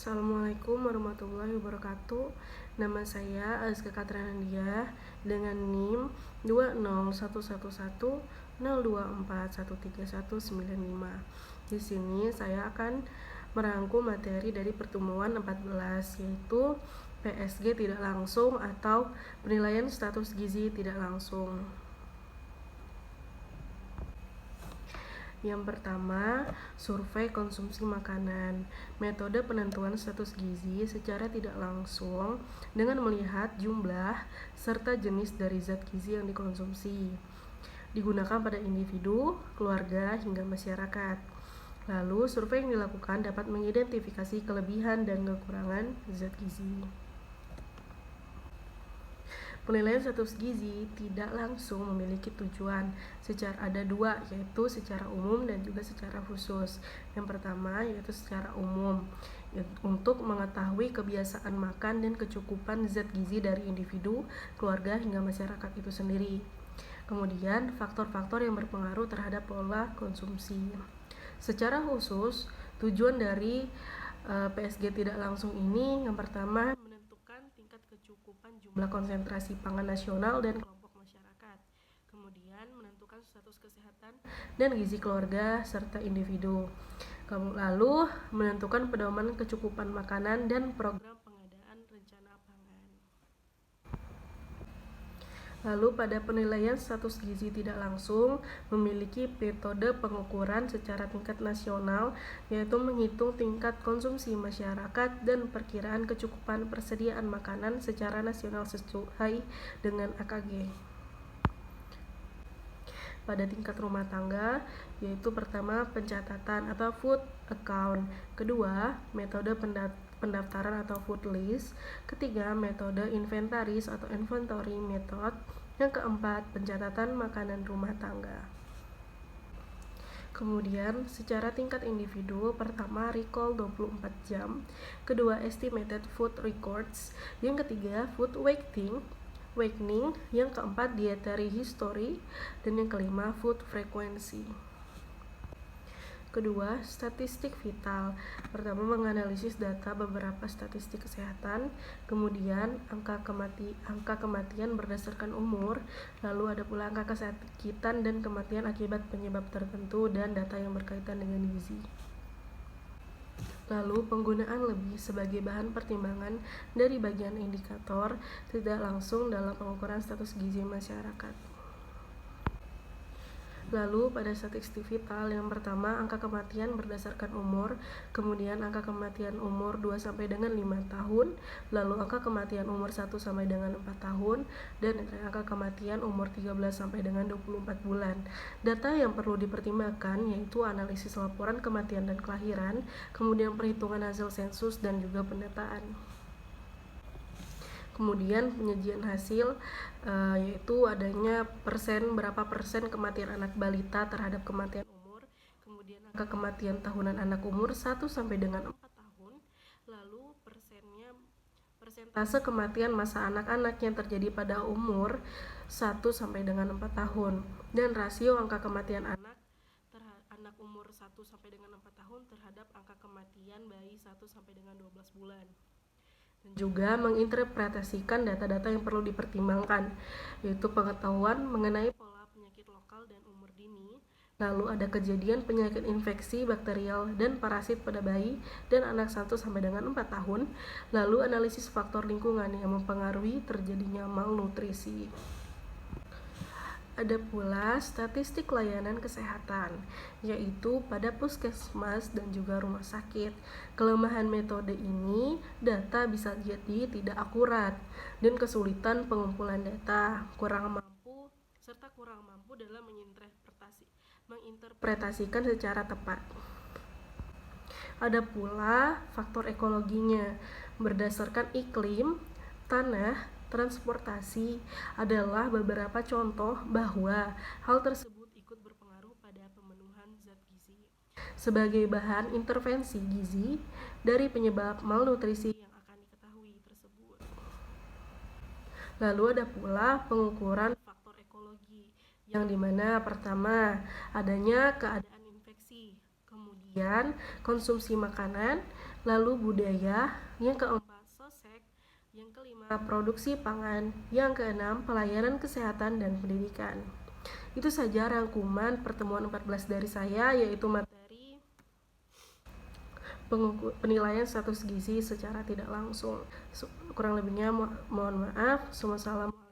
Assalamualaikum warahmatullahi wabarakatuh. Nama saya Azka Katranandia dengan NIM 2011102413195. Di sini saya akan merangkum materi dari pertemuan 14, yaitu PSG tidak langsung atau penilaian status gizi tidak langsung. Yang pertama, survei konsumsi makanan. Metode penentuan status gizi secara tidak langsung dengan melihat jumlah serta jenis dari zat gizi yang dikonsumsi. Digunakan pada individu, keluarga, hingga masyarakat. Lalu, survei yang dilakukan dapat mengidentifikasi kelebihan dan kekurangan zat gizi. Penilaian status gizi tidak langsung memiliki tujuan ada dua, yaitu secara umum dan juga secara khusus. Yang pertama yaitu secara umum, untuk mengetahui kebiasaan makan dan kecukupan zat gizi dari individu, keluarga, hingga masyarakat itu sendiri. Kemudian faktor-faktor yang berpengaruh terhadap pola konsumsi. Secara khusus, tujuan dari PSG tidak langsung ini yang pertama tingkat kecukupan jumlah konsentrasi pangan nasional dan kelompok masyarakat. Kemudian menentukan status kesehatan dan gizi keluarga serta individu. Lalu menentukan pedoman kecukupan makanan dan program pengadaan rencana pangan. Lalu pada penilaian status gizi tidak langsung memiliki metode pengukuran secara tingkat nasional, yaitu menghitung tingkat konsumsi masyarakat dan perkiraan kecukupan persediaan makanan secara nasional sesuai dengan AKG. Pada tingkat rumah tangga, yaitu pertama pencatatan atau food account, kedua metode pendaftaran atau food list, ketiga metode inventaris atau inventory method, yang keempat pencatatan makanan rumah tangga. Kemudian secara tingkat individu, pertama recall 24 jam, kedua estimated food records, yang ketiga food weighting, yang keempat dietary history, dan yang kelima food frequency. Kedua, statistik vital. Pertama, menganalisis data beberapa statistik kesehatan, kemudian angka kematian berdasarkan umur, lalu ada pula angka kesakitan dan kematian akibat penyebab tertentu, dan data yang berkaitan dengan gizi. Lalu penggunaan lebih sebagai bahan pertimbangan dari bagian indikator tidak langsung dalam pengukuran status gizi masyarakat. Lalu pada statistik vital yang pertama angka kematian berdasarkan umur, kemudian angka kematian umur 2 sampai dengan 5 tahun, lalu angka kematian umur 1 sampai dengan 4 tahun, dan angka kematian umur 13 sampai dengan 24 bulan. Data yang perlu dipertimbangkan yaitu analisis laporan kematian dan kelahiran, kemudian perhitungan hasil sensus dan juga pendataan. Kemudian penyajian hasil yaitu adanya berapa persen kematian anak balita terhadap kematian umur, kemudian angka kematian tahunan anak umur 1 sampai dengan 4 tahun, lalu persentase kematian masa anak-anak yang terjadi pada umur 1 sampai dengan 4 tahun, dan rasio angka kematian anak umur 1 sampai dengan 4 tahun terhadap angka kematian bayi 1 sampai dengan 12 bulan. Dan juga menginterpretasikan data-data yang perlu dipertimbangkan, yaitu pengetahuan mengenai pola penyakit lokal dan umur dini, lalu ada kejadian penyakit infeksi bakterial dan parasit pada bayi dan anak 1 sampai dengan 4 tahun, lalu analisis faktor lingkungan yang mempengaruhi terjadinya malnutrisi. Ada pula statistik layanan kesehatan, yaitu pada puskesmas dan juga rumah sakit. Kelemahan metode ini, data bisa jadi tidak akurat dan kesulitan pengumpulan data, kurang mampu dalam menginterpretasikan secara tepat. Ada pula faktor ekologinya, berdasarkan iklim, tanah, transportasi adalah beberapa contoh bahwa hal tersebut ikut berpengaruh pada pemenuhan zat gizi sebagai bahan intervensi gizi dari penyebab malnutrisi yang akan diketahui tersebut. Lalu ada pula pengukuran faktor ekologi, yang dimana pertama adanya keadaan infeksi, kemudian kemudian konsumsi makanan, lalu budaya, yang keempat sosek, yang kelima produksi pangan, yang keenam pelayanan kesehatan dan pendidikan. Itu saja rangkuman pertemuan 14 dari saya, yaitu materi penilaian status gizi secara tidak langsung. Kurang lebihnya mohon maaf. Wassalamualaikum.